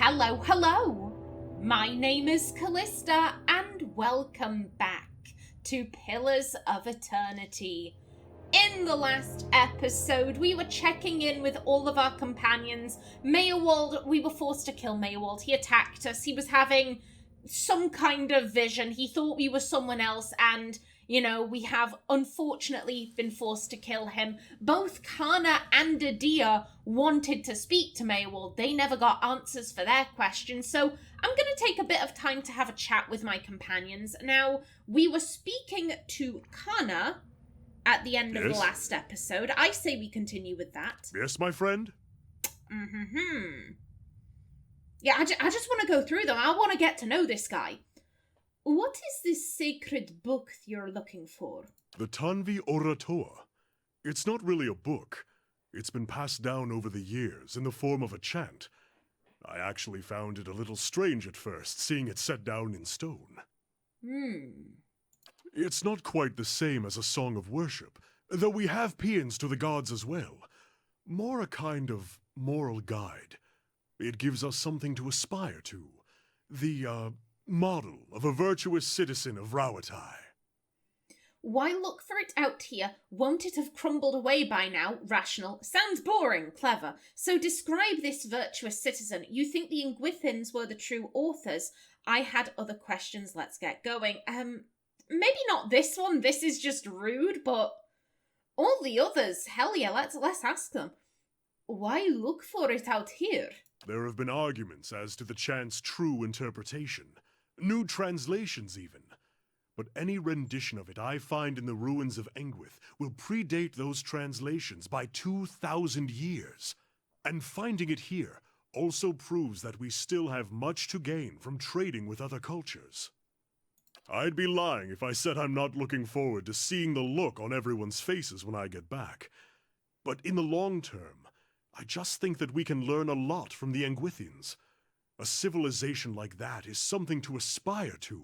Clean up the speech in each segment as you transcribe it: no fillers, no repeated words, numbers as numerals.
Hello, hello! My name is Callista, and welcome back to Pillars of Eternity. In the last episode, we were checking in with all of our companions. Maerwald, we were forced to kill Maerwald. He attacked us. He was having some kind of vision. He thought we were someone else, and, we have unfortunately been forced to kill him. Both Kana and Adia wanted to speak to Maerwald. They never got answers for their questions, so I'm going to take a bit of time to have a chat with my companions. Now, we were speaking to Kana at the end of the last episode. I say we continue with that. Yes, my friend? Yeah, I just want to go through them. I want to get to know this guy. What is this sacred book you're looking for? The Tanvi Oratoa. It's not really a book. It's been passed down over the years in the form of a chant. I actually found it a little strange at first, seeing it set down in stone. It's not quite the same as a song of worship, though we have paeans to the gods as well. More a kind of moral guide. It gives us something to aspire to. The, model of a virtuous citizen of Rauatai. Why look for it out here? Won't it have crumbled away by now? Rational. Sounds boring, clever. So describe this virtuous citizen. You think the Ingwithins were the true authors? I had other questions. Let's get going. Maybe not this one. This is just rude, but all the others, hell yeah, let's ask them. Why look for it out here? There have been arguments as to the chant's true interpretation. New translations, even. But any rendition of it I find in the ruins of Engwith will predate those translations by 2,000 years. And finding it here also proves that we still have much to gain from trading with other cultures. I'd be lying if I said I'm not looking forward to seeing the look on everyone's faces when I get back. But in the long term, I just think that we can learn a lot from the Engwithians. A civilization like that is something to aspire to.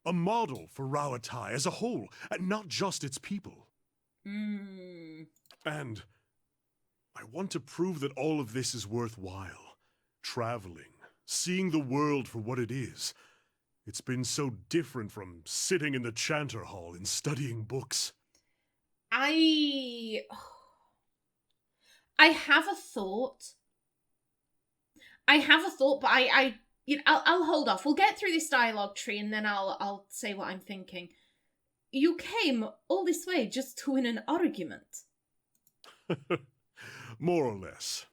A model for Rauatai as a whole, and not just its people. And I want to prove that all of this is worthwhile. Traveling, seeing the world for what it is. It's been so different from sitting in the Chanter Hall and studying books. I have a thought. But I'll hold off. We'll get through this dialogue tree and then I'll say what I'm thinking. You came all this way just to win an argument. More or less.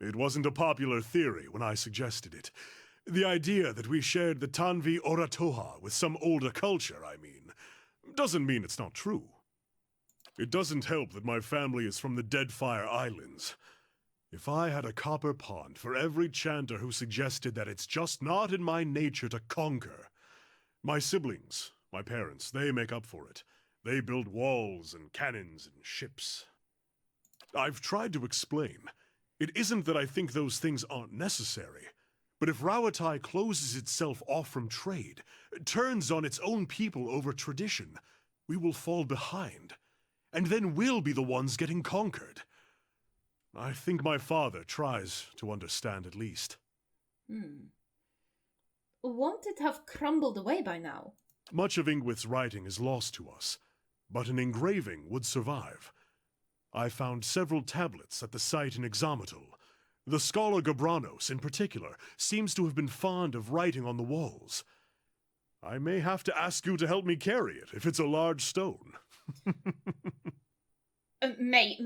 It wasn't a popular theory when I suggested it. The idea that we shared the Tanvi Oratoha with some older culture, doesn't mean it's not true. It doesn't help that my family is from the Deadfire Islands. If I had a copper pond for every chanter who suggested that it's just not in my nature to conquer. My siblings, my parents, they make up for it. They build walls and cannons and ships. I've tried to explain. It isn't that I think those things aren't necessary. But if Rauatai closes itself off from trade, turns on its own people over tradition, we will fall behind. And then we'll be the ones getting conquered. I think my father tries to understand at least. Won't it have crumbled away by now? Much of Ingwith's writing is lost to us, but an engraving would survive. I found several tablets at the site in Ximena. The scholar Gabranos, in particular, seems to have been fond of writing on the walls. I may have to ask you to help me carry it, if it's a large stone. Mate,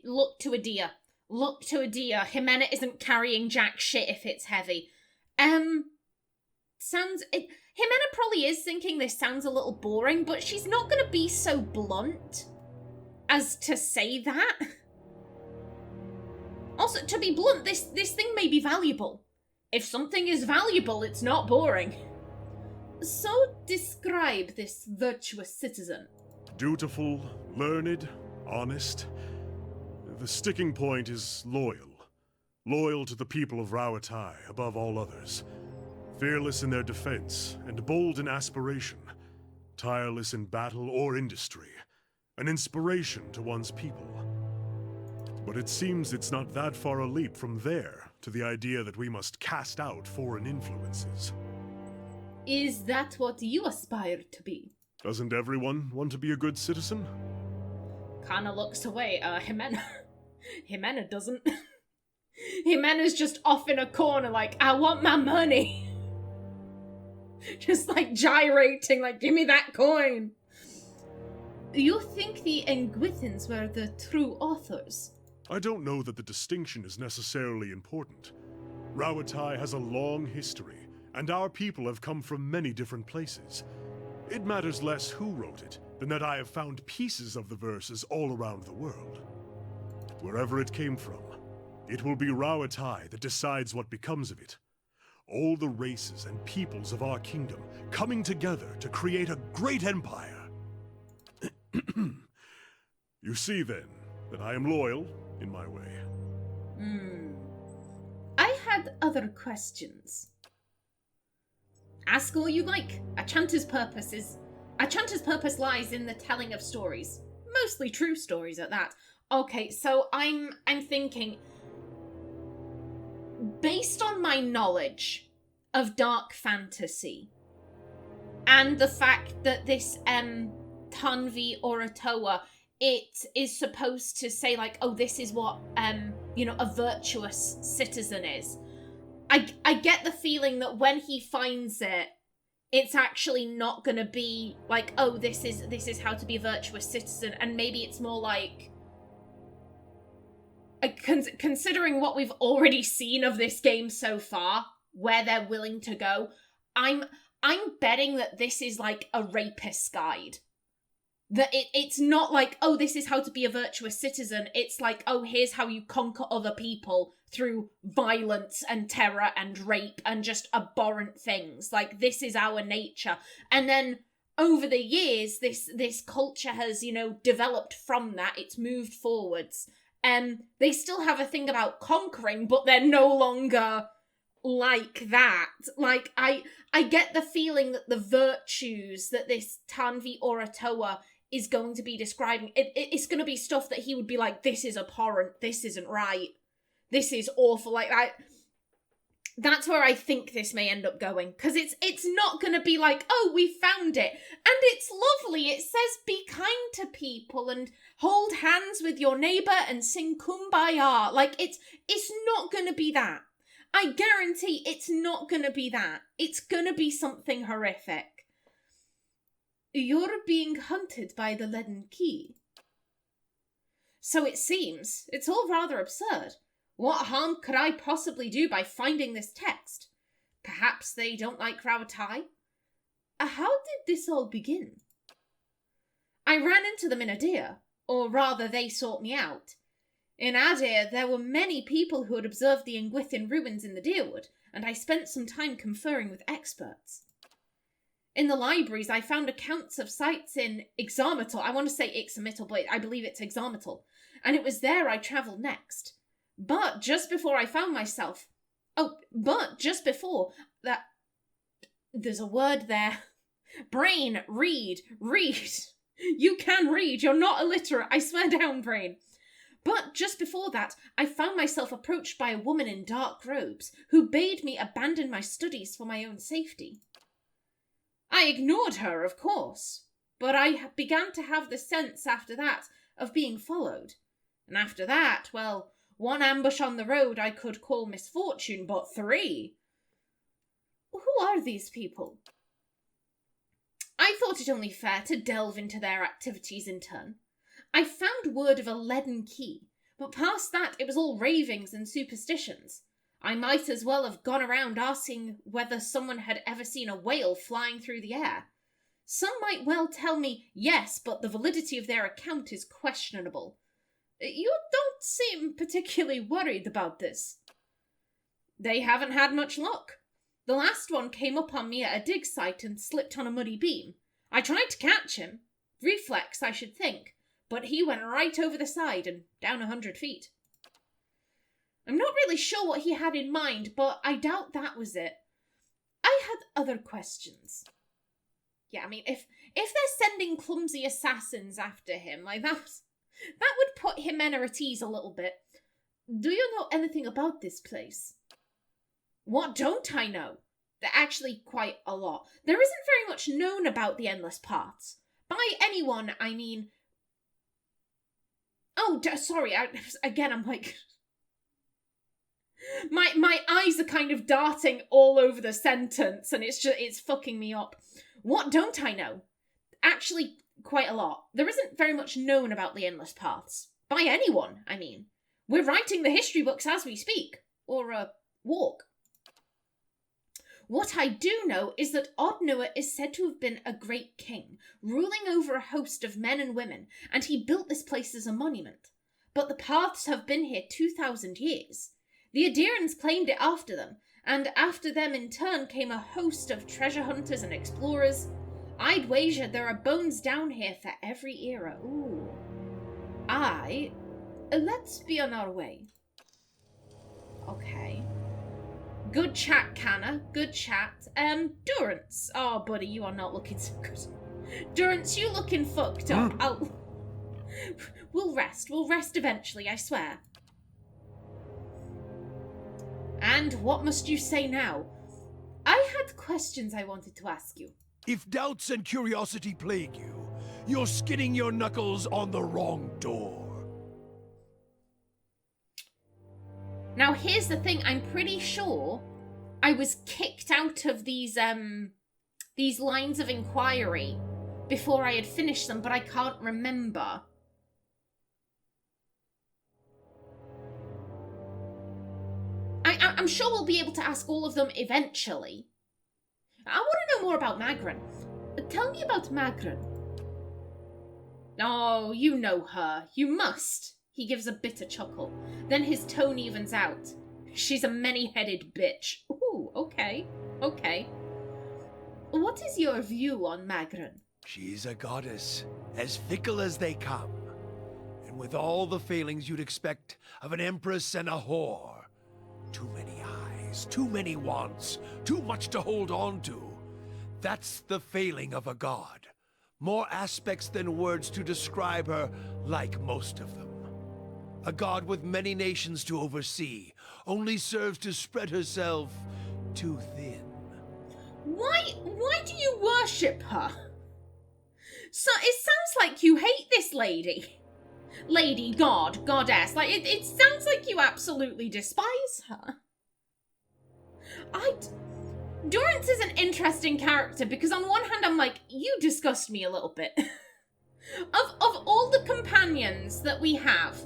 look to Adia. Look to Adia. Ximena isn't carrying jack shit if it's heavy. Ximena probably is thinking this sounds a little boring, but she's not going to be so blunt as to say that. Also, to be blunt, this thing may be valuable. If something is valuable, it's not boring. So describe this virtuous citizen. Dutiful, learned, honest. The sticking point is loyal. Loyal to the people of Rauatai above all others. Fearless in their defense and bold in aspiration. Tireless in battle or industry. An inspiration to one's people. But it seems it's not that far a leap from there to the idea that we must cast out foreign influences. Is that what you aspire to be? Doesn't everyone want to be a good citizen? Kana looks away. Ximena. Ximena doesn't. Ximena's just off in a corner like, I want my money. Just like gyrating, like, give me that coin. You think the Engwithans were the true authors? I don't know that the distinction is necessarily important. Rauatai has a long history, and our people have come from many different places. It matters less who wrote it than that I have found pieces of the verses all around the world. Wherever it came from, it will be Rauatai that decides what becomes of it. All the races and peoples of our kingdom coming together to create a great empire. You see, then, that I am loyal in my way. I had other questions. Ask all you like. A chanter's purpose lies in the telling of stories. Mostly true stories at that. Okay, so I'm thinking, based on my knowledge of dark fantasy and the fact that this Tanvi Oratoa, it is supposed to say like, oh, this is what a virtuous citizen is. I get the feeling that when he finds it, it's actually not gonna be like, oh, this is how to be a virtuous citizen, and maybe it's more like, considering what we've already seen of this game so far, where they're willing to go, I'm betting that this is like a rapist's guide. That it's not like, oh, this is how to be a virtuous citizen. It's like, oh, here's how you conquer other people through violence and terror and rape and just abhorrent things. Like, this is our nature. And then over the years, this culture has, developed from that. It's moved forwards. They still have a thing about conquering, but they're no longer like that. Like, I get the feeling that the virtues that this Tanvi Oratoa is going to be describing, it's going to be stuff that he would be like, this is abhorrent, this isn't right, this is awful. Like, that's where I think this may end up going, because it's not going to be like, oh, we found it, and it's lovely, it says be kind to people, and hold hands with your neighbour, and sing Kumbaya. Like, it's not going to be that. I guarantee it's not going to be that. It's going to be something horrific. You're being hunted by the leaden key. So it seems. It's all rather absurd. What harm could I possibly do by finding this text? Perhaps they don't like Rauatai? How did this all begin? I ran into them in Adir, or rather they sought me out. In Adir, there were many people who had observed the Engwithan ruins in the Deerwood, and I spent some time conferring with experts. In the libraries, I found accounts of sites in Ximena. I want to say Ximena, but I believe it's Ximena. And it was there I travelled next. But just before I found myself... just before that... There's a word there. Brain, read. You can read, you're not illiterate, I swear down, Brain. But just before that, I found myself approached by a woman in dark robes who bade me abandon my studies for my own safety. I ignored her, of course, but I began to have the sense after that of being followed. And after that, well, one ambush on the road I could call misfortune, but 3. Who are these people? I thought it only fair to delve into their activities in turn. I found word of a leaden key, but past that it was all ravings and superstitions. I might as well have gone around asking whether someone had ever seen a whale flying through the air. Some might well tell me, yes, but the validity of their account is questionable. You don't seem particularly worried about this. They haven't had much luck. The last one came up on me at a dig site and slipped on a muddy beam. I tried to catch him. Reflex, I should think. But he went right over the side and down 100 feet. I'm not really sure what he had in mind, but I doubt that was it. I had other questions. Yeah, I mean, if they're sending clumsy assassins after him, like that would put Ximena at ease a little bit. Do you know anything about this place? What don't I know? Actually, quite a lot. There isn't very much known about the Endless Paths. By anyone, I mean... Oh, sorry, I'm like... My eyes are kind of darting all over the sentence, and it's fucking me up. What don't I know? Actually, quite a lot. There isn't very much known about the Endless Paths. By anyone, I mean. We're writing the history books as we speak. Or, walk. What I do know is that Odnua is said to have been a great king, ruling over a host of men and women, and he built this place as a monument. But the paths have been here 2,000 years. The Adherans claimed it after them, and after them in turn came a host of treasure hunters and explorers. I'd wager there are bones down here for every era. Ooh. Let's be on our way. Okay. Good chat, Kana. Good chat. Durance. Oh, buddy, you are not looking so good. Durance, you looking fucked up. We'll rest. We'll rest eventually, I swear. And what must you say now? I had questions I wanted to ask you. If doubts and curiosity plague you, you're skinning your knuckles on the wrong door. Now, here's the thing. I'm pretty sure I was kicked out of these lines of inquiry before I had finished them, but I can't remember. I'm sure we'll be able to ask all of them eventually. I want to know more about Magran. Tell me about Magran. Oh, you know her. You must. He gives a bitter chuckle. Then his tone evens out. She's a many-headed bitch. Ooh, okay. Okay. What is your view on Magran? She's a goddess, as fickle as they come. And with all the failings you'd expect of an empress and a whore. Too many eyes, too many wants, too much to hold on to. That's the failing of a god. More aspects than words to describe her, like most of them. A god with many nations to oversee, only serves to spread herself too thin. Why do you worship her? So it sounds like you hate this lady. Lady, god, goddess. Like, it sounds like you absolutely despise her. Durance is an interesting character because on one hand I'm like, you disgust me a little bit. Of all the companions that we have,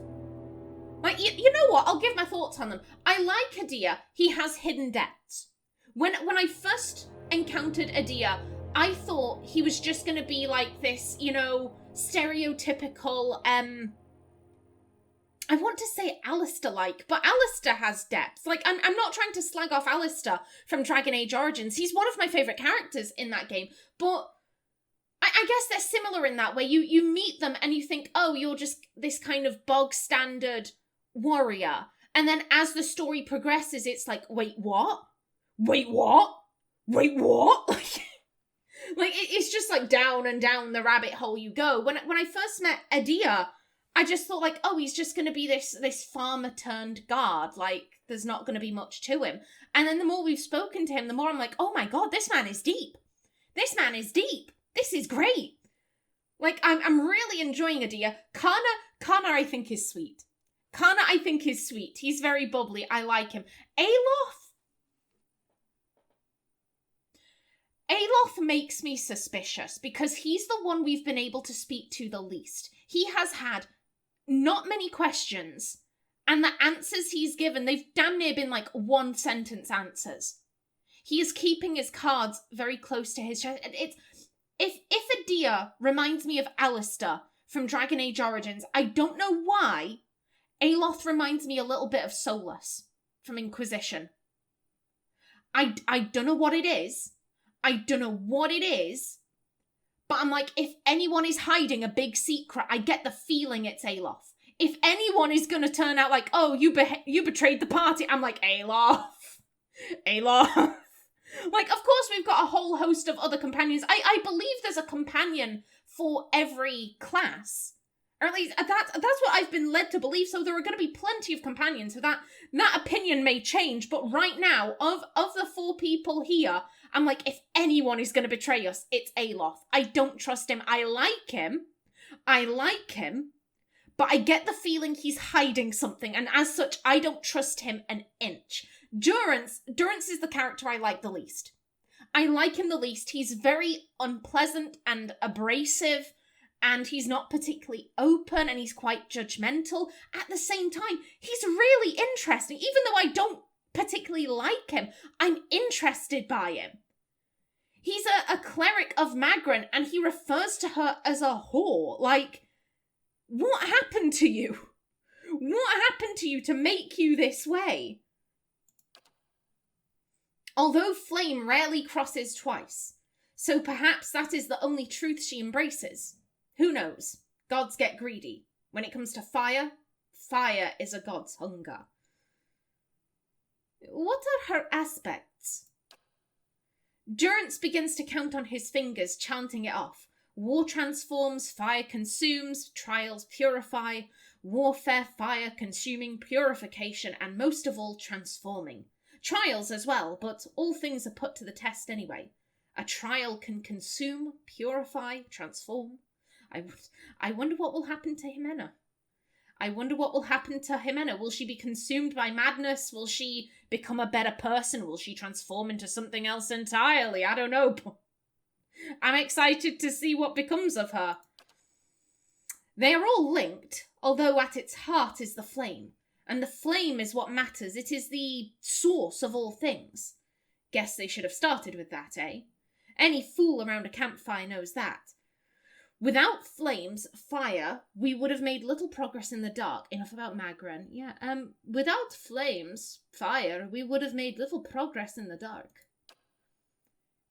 like, you know what? I'll give my thoughts on them. I like Adia. He has hidden depths. When I first encountered Adia, I thought he was just going to be like this, you know, stereotypical, I want to say Alistair-like, but Alistair has depth. Like, I'm not trying to slag off Alistair from Dragon Age Origins. He's one of my favourite characters in that game, but I guess they're similar in that way. You meet them and you think, oh, you're just this kind of bog standard warrior. And then as the story progresses, it's like, wait, what? Wait, what? Wait, what? Like it's just like down and down the rabbit hole you go. When I first met Adia, I just thought like, oh, he's just going to be this farmer turned guard. Like, there's not going to be much to him. And then the more we've spoken to him, the more I'm like, oh my god, this man is deep. This man is deep. This is great. Like, I'm really enjoying Adia. Kana I think is sweet. Kana I think is sweet. He's very bubbly. I like him. Aloth makes me suspicious because he's the one we've been able to speak to the least. He has had not many questions, and the answers he's given, they've damn near been like one sentence answers. He is keeping his cards very close to his chest. If Adia reminds me of Alistair from Dragon Age Origins, I don't know why Aloth reminds me a little bit of Solus from Inquisition. I don't know what it is. I don't know what it is, but I'm like, if anyone is hiding a big secret, I get the feeling it's Aloth. If anyone is going to turn out like, oh, you betrayed the party, I'm like, Aloth. Like, of course, we've got a whole host of other companions. I believe there's a companion for every class. Or at least that's what I've been led to believe. So there are going to be plenty of companions. So that opinion may change. But right now, of the 4 people here, I'm like, if anyone is going to betray us, it's Aloth. I don't trust him. I like him, but I get the feeling he's hiding something. And as such, I don't trust him an inch. Durance is the character I like the least. I like him the least. He's very unpleasant and abrasive. And he's not particularly open, and he's quite judgmental. At the same time, he's really interesting. Even though I don't particularly like him, I'm interested by him. He's a cleric of Magran, and he refers to her as a whore. Like, what happened to you? What happened to you to make you this way? Although flame rarely crosses twice, so perhaps that is the only truth she embraces. Who knows? Gods get greedy. When it comes to fire, fire is a god's hunger. What are her aspects? Durance begins to count on his fingers, chanting it off. War transforms, fire consumes, trials purify, warfare, fire consuming, purification, and most of all, transforming. Trials as well, but all things are put to the test anyway. A trial can consume, purify, transform. I wonder what will happen to Ximena. Will she be consumed by madness? Will she become a better person? Will she transform into something else entirely? I don't know. I'm excited to see what becomes of her. They are all linked, although at its heart is the flame. And the flame is what matters. It is the source of all things. Guess they should have started with that, eh? Any fool around a campfire knows that. Without flames, fire, we would have made little progress in the dark. Enough about Magran. Yeah, without flames, fire, we would have made little progress in the dark.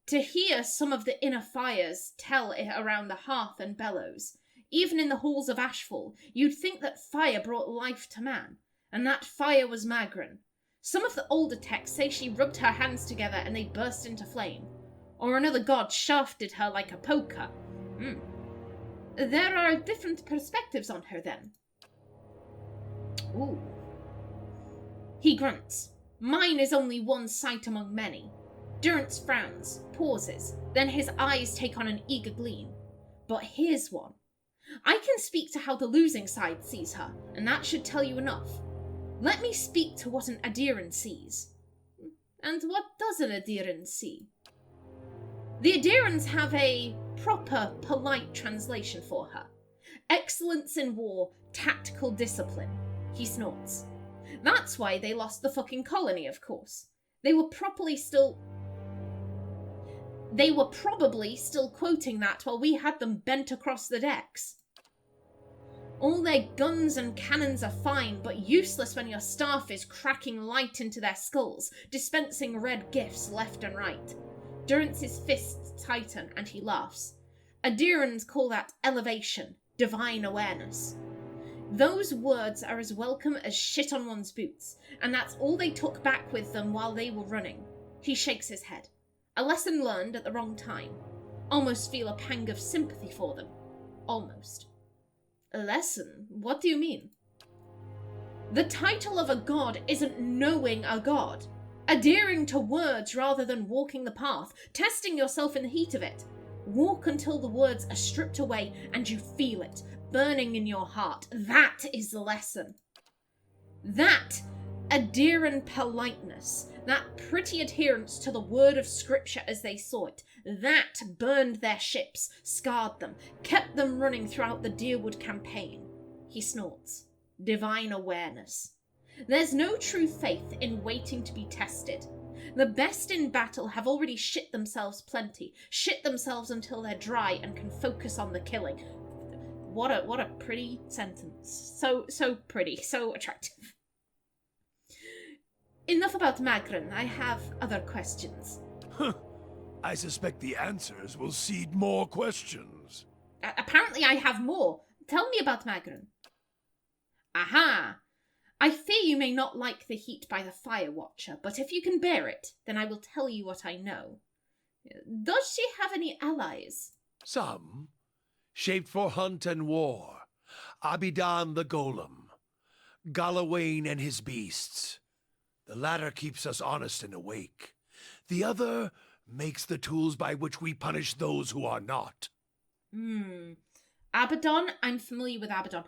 To hear some of the inner fires tell it around the hearth and bellows, even in the halls of Ashfall, you'd think that fire brought life to man, and that fire was Magran. Some of the older texts say she rubbed her hands together and they burst into flame, or another god shafted her like a poker. There are different perspectives on her, then. Ooh. He grunts. Mine is only one sight among many. Durance frowns, pauses, then his eyes take on an eager gleam. But here's one. I can speak to how the losing side sees her, and that should tell you enough. Let me speak to what an Adiran sees. And what does an Adiran see? The Adirans have a proper, polite translation for her. Excellence in war, tactical discipline. He snorts. That's why they lost the fucking colony, of course. They were probably still quoting that while we had them bent across the decks. All their guns and cannons are fine, but useless when your staff is cracking light into their skulls, dispensing red gifts left and right. Durance's fists tighten and he laughs. Adirans call that elevation, divine awareness. Those words are as welcome as shit on one's boots, and that's all they took back with them while they were running. He shakes his head. A lesson learned at the wrong time. Almost feel a pang of sympathy for them. Almost. A lesson? What do you mean? The title of a god isn't knowing a god. Adhering to words rather than walking the path, testing yourself in the heat of it. Walk until the words are stripped away and you feel it, burning in your heart. That is the lesson. That Adiran politeness, that pretty adherence to the word of scripture as they saw it, that burned their ships, scarred them, kept them running throughout the Deerwood campaign. He snorts. Divine awareness. There's no true faith in waiting to be tested. The best in battle have already shit themselves plenty, shit themselves until they're dry and can focus on the killing. What a pretty sentence. So pretty, so attractive. Enough about Magran. I have other questions. I suspect the answers will seed more questions. Apparently I have more. Tell me about Magran. Aha! I fear you may not like the heat by the fire watcher, but if you can bear it, then I will tell you what I know. Does she have any allies? Some, shaped for hunt and war. Abidan the Golem, Galawain and his beasts. The latter keeps us honest and awake. The other makes the tools by which we punish those who are not. Abaddon? I'm familiar with Abaddon.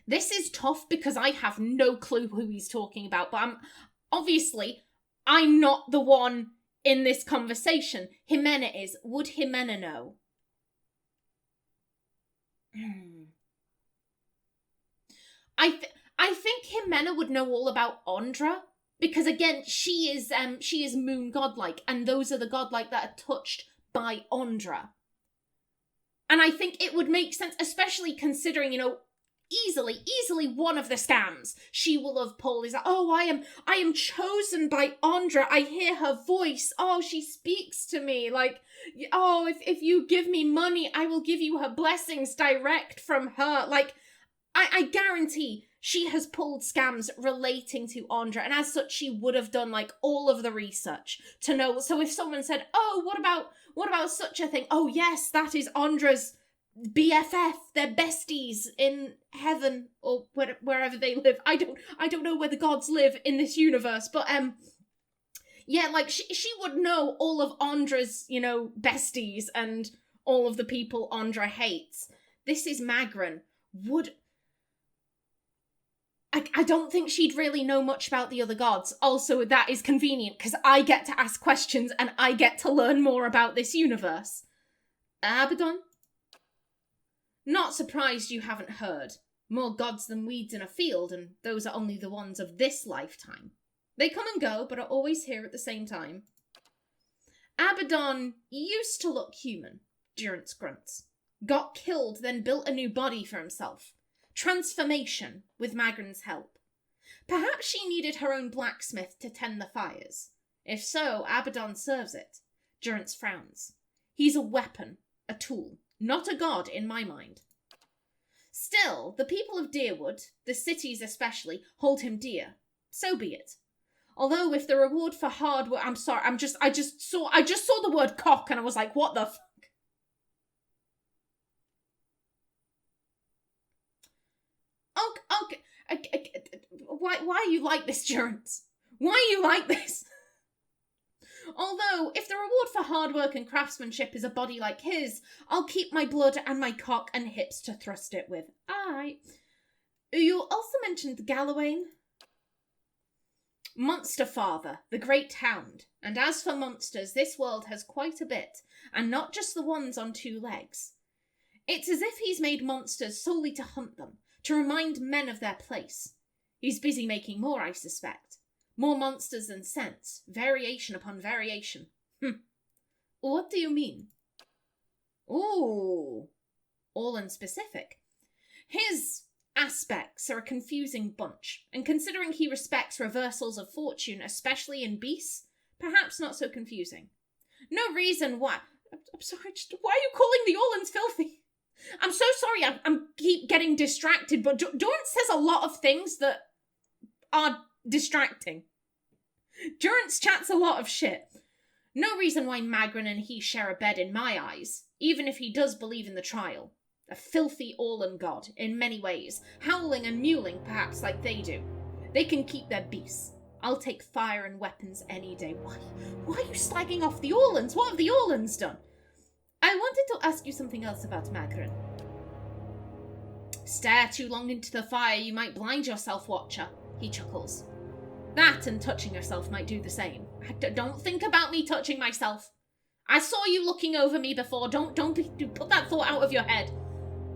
This is tough because I have no clue who he's talking about, but I'm not the one in this conversation. Ximena is. Would Ximena know? I think Ximena would know all about Ondra, because again, she is moon godlike, and those are the godlike that are touched by Ondra. And I think it would make sense, especially considering, easily one of the scams she will have pulled is like, oh, I am chosen by Ondra. I hear her voice. Oh, she speaks to me. Like, oh, if you give me money, I will give you her blessings direct from her. Like, I guarantee she has pulled scams relating to Ondra, and as such, she would have done like all of the research to know. So if someone said, "Oh, what about such a thing?" Oh, yes, that is Ondra's BFF. They're besties in heaven or wherever they live. I don't know where the gods live in this universe, but yeah, like she would know all of Ondra's besties and all of the people Ondra hates. This is Magran. I don't think she'd really know much about the other gods. Also, that is convenient, because I get to ask questions and I get to learn more about this universe. Abaddon? Not surprised you haven't heard. More gods than weeds in a field, and those are only the ones of this lifetime. They come and go, but are always here at the same time. Abaddon used to look human, Durance grunts. Got killed, then built a new body for himself. Transformation, with Magran's help. Perhaps she needed her own blacksmith to tend the fires. If so, Abaddon serves it. Durance frowns. He's a weapon, a tool, not a god in my mind. Still, the people of Deerwood, the cities especially, hold him dear. So be it. Although if the reward for hard work, I'm sorry, I just saw the word cock and I was like, what the fuck? Okay. Why are you like this, Durance? Why are you like this? Although, if the reward for hard work and craftsmanship is a body like his, I'll keep my blood and my cock and hips to thrust it with. Aye. You also mentioned Galawain. Monster Father, the Great Hound. And as for monsters, this world has quite a bit, and not just the ones on two legs. It's as if he's made monsters solely to hunt them, to remind men of their place. He's busy making more, I suspect. More monsters than sense, variation upon variation. What do you mean? Ooh, all unspecific. His aspects are a confusing bunch, and considering he respects reversals of fortune, especially in beasts, perhaps not so confusing. No reason why... I'm sorry, just why are you calling the Orlans filthy? I'm so sorry, I'm keep getting distracted, but Durance says a lot of things that are distracting. Durance chats a lot of shit. No reason why Magran and he share a bed in my eyes, even if he does believe in the trial. A filthy Orlan god, in many ways, howling and mewling perhaps like they do. They can keep their beasts. I'll take fire and weapons any day. Why are you slagging off the Orlans? What have the Orlans done? I wanted to ask you something else about Magran. Stare too long into the fire, you might blind yourself, Watcher, he chuckles. That and touching yourself might do the same. Don't think about me touching myself. I saw you looking over me before. Don't put that thought out of your head.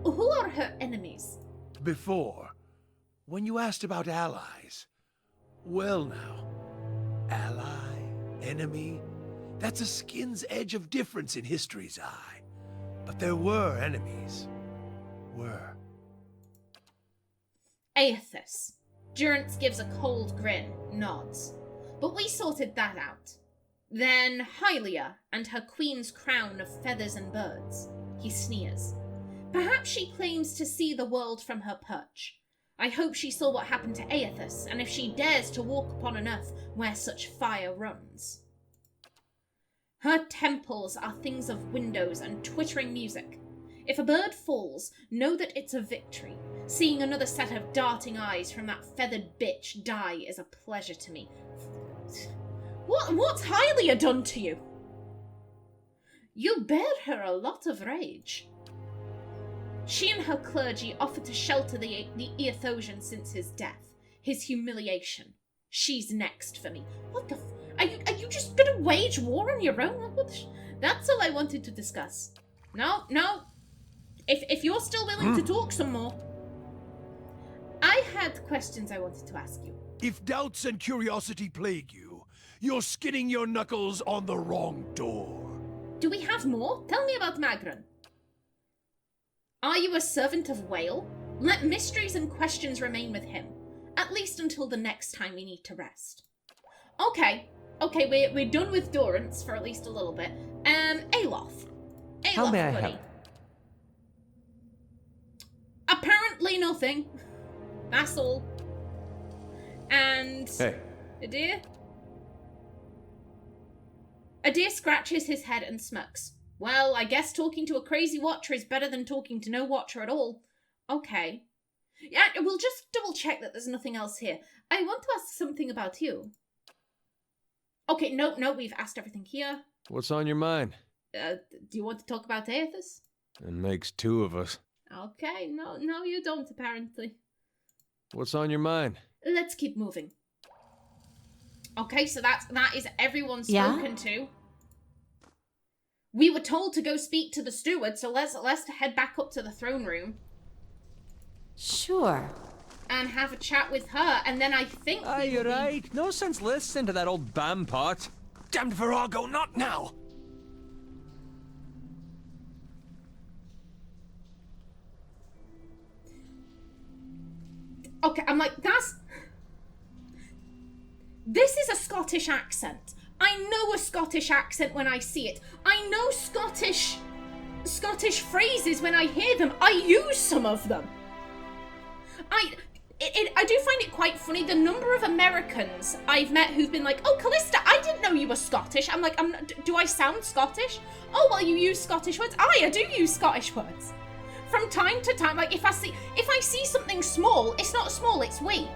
Who are her enemies? Before, when you asked about allies, well now, ally, enemy, that's a skin's edge of difference in history's eye. But there were enemies. Were. Aethys. Durance gives a cold grin, nods. But we sorted that out. Then Hylia and her queen's crown of feathers and birds. He sneers. Perhaps she claims to see the world from her perch. I hope she saw what happened to Aethys, and if she dares to walk upon an earth where such fire runs. Her temples are things of windows and twittering music. If a bird falls, know that it's a victory. Seeing another set of darting eyes from that feathered bitch die is a pleasure to me. What's Hylia done to you? You bear her a lot of rage. She and her clergy offered to shelter the Eothosian since his death. His humiliation. She's next for me. What the are you just gonna wage war on your own? That's all I wanted to discuss. No. If you're still willing to talk some more. I had questions I wanted to ask you. If doubts and curiosity plague you, you're skinning your knuckles on the wrong door. Do we have more? Tell me about Magran. Are you a servant of Whale? Let mysteries and questions remain with him. At least until the next time we need to rest. Okay, we're done with Durance for at least a little bit. Aloth. How may I buddy. help? Apparently nothing. That's all. And... Hey. Adir scratches his head and smirks. Well, I guess talking to a crazy watcher is better than talking to no watcher at all. Okay. Yeah, we'll just double check that there's nothing else here. I want to ask something about you. Okay, no, we've asked everything here. What's on your mind? Do you want to talk about Aethys? It makes two of us. Okay, no, you don't, apparently. What's on your mind? Let's keep moving. Okay, so that is everyone spoken to. We were told to go speak to the steward, so let's head back up to the throne room. Sure. And have a chat with her, and then I think You're right. No sense listening to that old bam pot. Damned Virago, not now! Okay, I'm like, this is a Scottish accent. I know a Scottish accent when I see it. I know Scottish phrases when I hear them. I use some of them. I do find it quite funny, the number of Americans I've met who've been like, oh, Callista, I didn't know you were Scottish. I'm like, do I sound Scottish? Oh, well, you use Scottish words. I do use Scottish words. From time to time, like, if I see something small, it's not small, it's wee.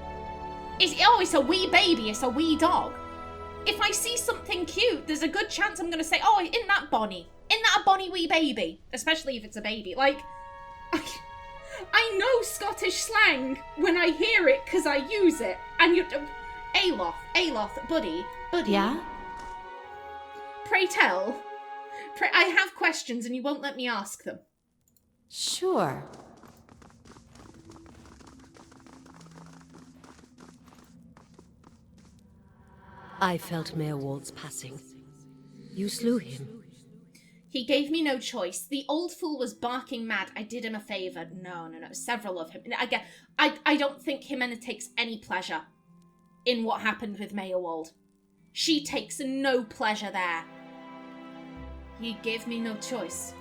It's a wee baby, it's a wee dog. If I see something cute, there's a good chance I'm going to say, oh, isn't that bonny? Isn't that a bonny wee baby? Especially if it's a baby. Like, I know Scottish slang when I hear it because I use it. And you... Aloth, buddy. Yeah? Pray tell. I have questions and you won't let me ask them. Sure. I felt Maerwald's passing. You slew him. He gave me no choice. The old fool was barking mad. I did him a favour. No. Several of him. Again, I don't think Ximena takes any pleasure in what happened with Maerwald. She takes no pleasure there. He gave me no choice.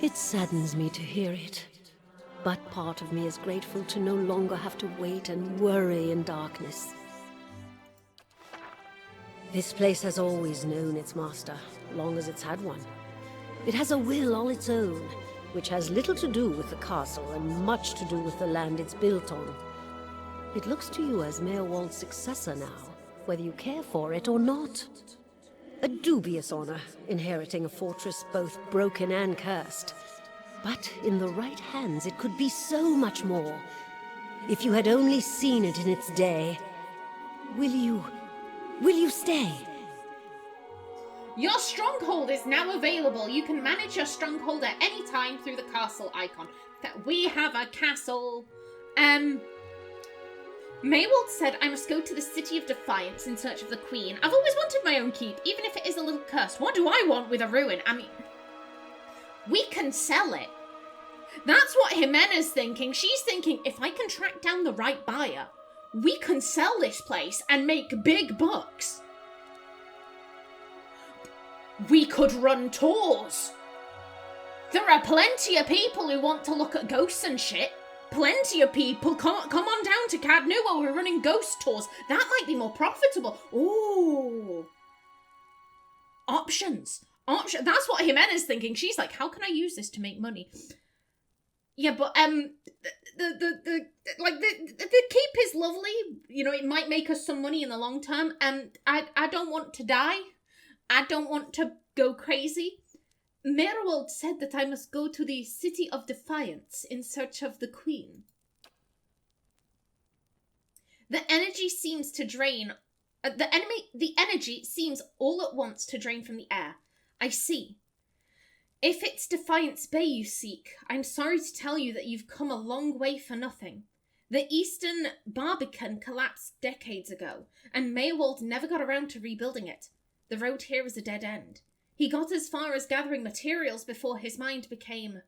It saddens me to hear it. But part of me is grateful to no longer have to wait and worry in darkness. This place has always known its master, long as it's had one. It has a will all its own, which has little to do with the castle and much to do with the land it's built on. It looks to you as Maerwald's successor now, whether you care for it or not. A dubious honor, inheriting a fortress both broken and cursed. But in the right hands, it could be so much more. If you had only seen it in its day. Will you stay? Your stronghold is now available. You can manage your stronghold at any time through the castle icon. We have a castle. Maerwald said I must go to the City of Defiance in search of the Queen. I've always wanted my own keep, even if it is a little cursed. What do I want with a ruin? I mean, we can sell it. That's what Ximena's thinking. She's thinking, if I can track down the right buyer, we can sell this place and make big bucks. We could run tours. There are plenty of people who want to look at ghosts and shit. Plenty of people. Come on down to Cadnua. We're running ghost tours. That might be more profitable. Ooh. Options. option. That's what Ximena's thinking. She's like, how can I use this to make money? Yeah, but the keep is lovely. You know, it might make us some money in the long term. And I don't want to die. I don't want to go crazy. Maerwald said that I must go to the City of Defiance in search of the Queen. The energy seems to drain. The energy seems all at once to drain from the air. I see. If it's Defiance Bay you seek, I'm sorry to tell you that you've come a long way for nothing. The Eastern Barbican collapsed decades ago, and Maerwald never got around to rebuilding it. The road here is a dead end. He got as far as gathering materials before his mind became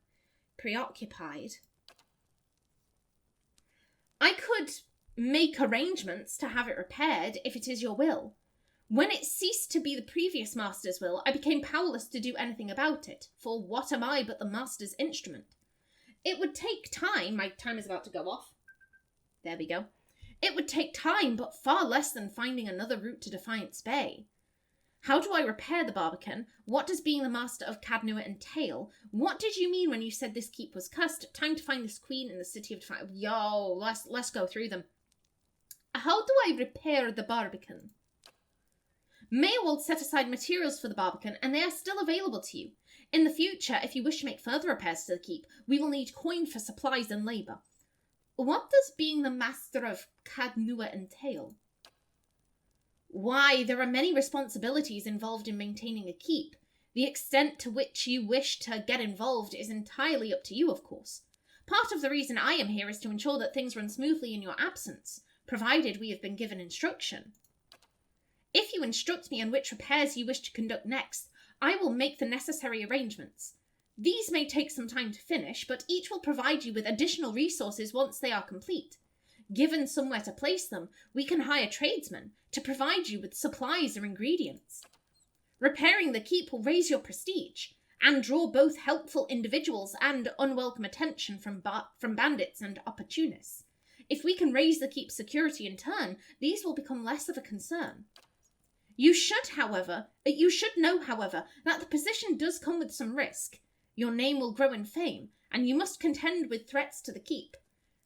preoccupied. I could make arrangements to have it repaired if it is your will. When it ceased to be the previous master's will, I became powerless to do anything about it, for what am I but the master's instrument? It would take time. My time is about to go off. There we go. It would take time, but far less than finding another route to Defiance Bay. How do I repair the Barbican? What does being the master of Cadnua entail? What did you mean when you said this keep was cursed? Time to find this queen in the City of Defiance. Yo, let's go through them. How do I repair the Barbican? Maerwald set aside materials for the Barbican, and they are still available to you. In the future, if you wish to make further repairs to the keep, we will need coin for supplies and labour. What does being the master of Cadnua entail? Why, there are many responsibilities involved in maintaining a keep. The extent to which you wish to get involved is entirely up to you, of course. Part of the reason I am here is to ensure that things run smoothly in your absence, provided we have been given instruction. If you instruct me on which repairs you wish to conduct next, I will make the necessary arrangements. These may take some time to finish, but each will provide you with additional resources once they are complete. Given somewhere to place them, we can hire tradesmen to provide you with supplies or ingredients. Repairing the keep will raise your prestige, and draw both helpful individuals and unwelcome attention from bandits and opportunists. If we can raise the keep's security in turn, these will become less of a concern. You should know, however, that the position does come with some risk. Your name will grow in fame, and you must contend with threats to the keep.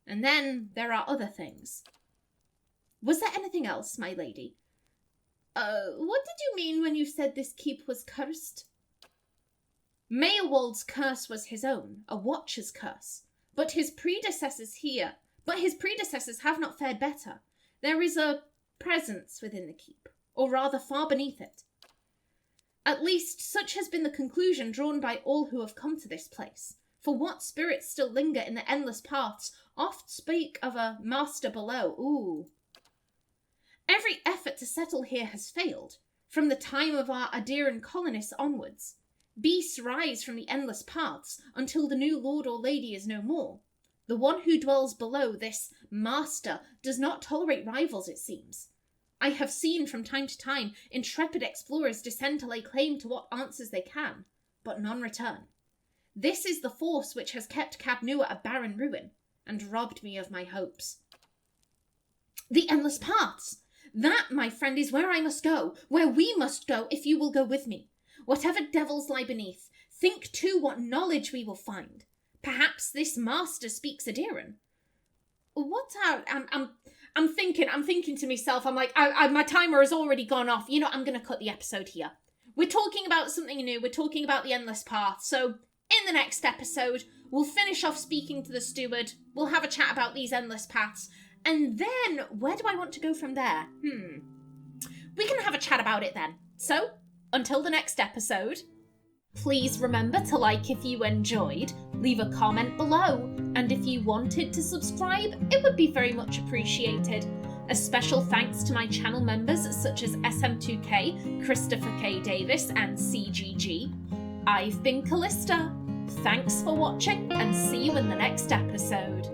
And then there are other things. Was there anything else, my lady? What did you mean when you said this keep was cursed? Maerwald's curse was his own, a watcher's curse. But his predecessors have not fared better. There is a presence within the keep, or rather far beneath it. At least such has been the conclusion drawn by all who have come to this place. For what spirits still linger in the endless paths oft speak of a master below. Ooh. Every effort to settle here has failed, from the time of our Adiran colonists onwards. Beasts rise from the endless paths until the new lord or lady is no more. The one who dwells below, this master, does not tolerate rivals, it seems. I have seen from time to time intrepid explorers descend to lay claim to what answers they can, but none return. This is the force which has kept Cadnua a barren ruin, and robbed me of my hopes. The endless paths! That, my friend, is where I must go, where we must go if you will go with me. Whatever devils lie beneath, think too what knowledge we will find. Perhaps this master speaks Adiran. I'm thinking to myself, I'm like, my timer has already gone off. You know, I'm going to cut the episode here. We're talking about something new. We're talking about the endless path. So in the next episode, we'll finish off speaking to the steward. We'll have a chat about these endless paths. And then, where do I want to go from there? We can have a chat about it then. So, until the next episode, please remember to like if you enjoyed, leave a comment below, and if you wanted to subscribe, it would be very much appreciated. A special thanks to my channel members such as SM2K, Christopher K. Davis, and CGG. I've been Kallista. Thanks for watching, and see you in the next episode.